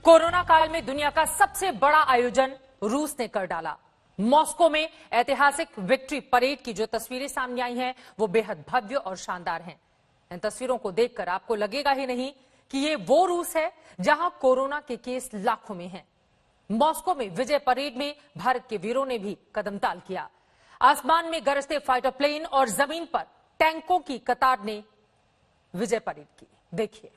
Corona काल में दुनिया का सबसे बड़ा आयोजन रूस ने कर डाला। मॉस्को में ऐतिहासिक विक्ट्री परेड की जो तस्वीरें सामने आई हैं, वो बेहद भव्य और शानदार हैं। इन तस्वीरों को देखकर आपको लगेगा ही नहीं कि ये वो रूस है जहां कोरोना के केस लाखों में हैं। मॉस्को में विजय परेड में भारत के वीरों ने भी कदमताल किया। आसमान में गरजते फाइटर प्लेन और जमीन पर टैंकों की कतार ने विजय परेड की। देखिए।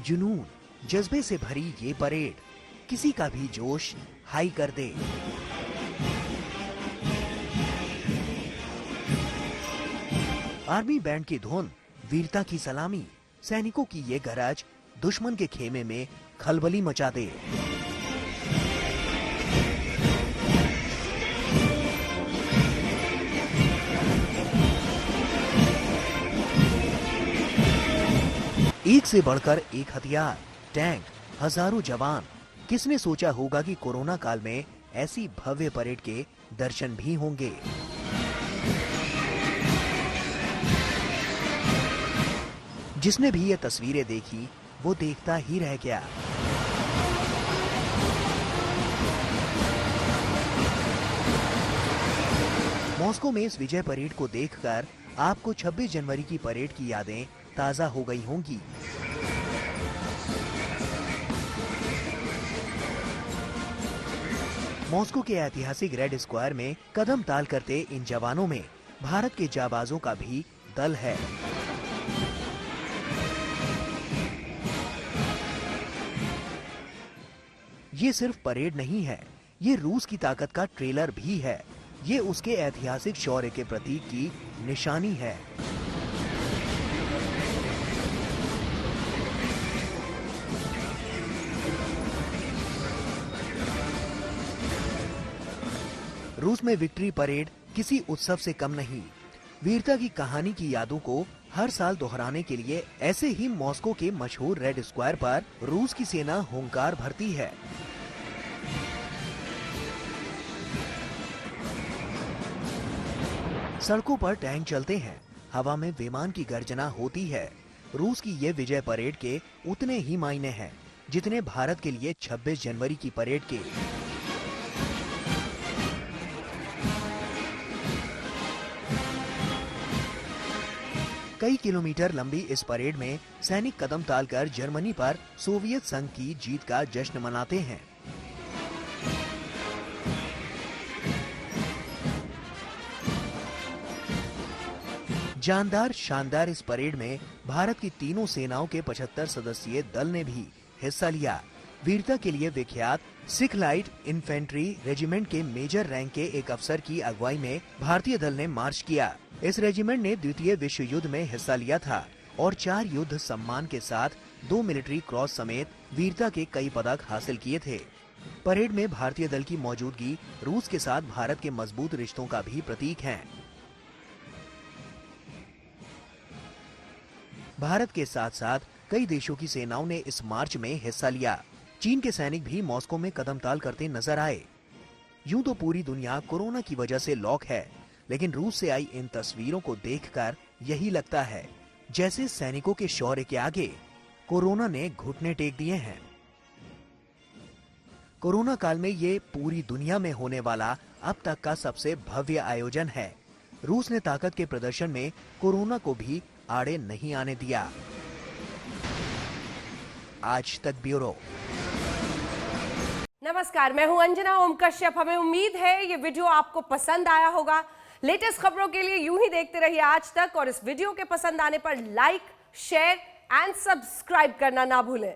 जुनून, जज्बे से भरी ये परेड किसी का भी जोश हाई कर दे। आर्मी बैंड की धुन, वीरता की सलामी, सैनिकों की ये गरज दुश्मन के खेमे में खलबली मचा दे। एक से बढ़कर एक हथियार, टैंक, हजारों जवान। किसने सोचा होगा कि कोरोना काल में ऐसी भव्य परेड के दर्शन भी होंगे। जिसने भी ये तस्वीरें देखी वो देखता ही रह गया। मॉस्को में इस विजय परेड को देखकर आपको 26 जनवरी की परेड की यादें ताजा हो गई होंगी। मॉस्को के ऐतिहासिक रेड स्क्वायर में कदम ताल करते इन जवानों में भारत के जाबाजों का भी दल है। ये सिर्फ परेड नहीं है, ये रूस की ताकत का ट्रेलर भी है। ये उसके ऐतिहासिक शौर्य के प्रतीक की निशानी है। रूस में विक्ट्री परेड किसी उत्सव से कम नहीं। वीरता की कहानी की यादों को हर साल दोहराने के लिए ऐसे ही मॉस्को के मशहूर रेड स्क्वायर पर रूस की सेना हुंकार भरती है। सड़कों पर टैंक चलते हैं, हवा में विमान की गर्जना होती है। रूस की ये विजय परेड के उतने ही मायने हैं जितने भारत के लिए 26 जनवरी की परेड के। कई किलोमीटर लंबी इस परेड में सैनिक कदम तालकर जर्मनी पर सोवियत संघ की जीत का जश्न मनाते हैं। जानदार शानदार इस परेड में भारत की तीनों सेनाओं के 75 सदस्यीय दल ने भी हिस्सा लिया। वीरता के लिए विख्यात सिख लाइट इन्फेंट्री रेजिमेंट के मेजर रैंक के एक अफसर की अगुवाई में भारतीय दल ने मार्च किया। इस रेजिमेंट ने द्वितीय विश्व युद्ध में हिस्सा लिया था और 4 युद्ध सम्मान के साथ 2 मिलिट्री क्रॉस समेत वीरता के कई पदक हासिल किए थे। परेड में भारतीय दल की मौजूदगी रूस के साथ भारत के मजबूत रिश्तों का भी प्रतीक है। भारत के साथ साथ कई देशों की सेनाओं ने इस मार्च में हिस्सा लिया। चीन के सैनिक भी मॉस्को में कदमताल करते नजर आए। यूं तो पूरी दुनिया कोरोना की वजह से लॉक है, लेकिन रूस से आई इन तस्वीरों को देखकर यही लगता है जैसे सैनिकों के शौर्य के आगे कोरोना ने घुटने टेक दिए हैं। कोरोना काल में ये पूरी दुनिया में होने वाला अब तक का सबसे भव्य आयोजन है। रूस ने ताकत के प्रदर्शन में कोरोना को भी आड़े नहीं आने दिया। आज तक ब्यूरो। नमस्कार, मैं हूं अंजना ओम कश्यप। हमें उम्मीद है ये वीडियो आपको पसंद आया होगा। लेटेस्ट खबरों के लिए यूं ही देखते रहिए आज तक, और इस वीडियो के पसंद आने पर लाइक, शेयर एंड सब्सक्राइब करना ना भूलें।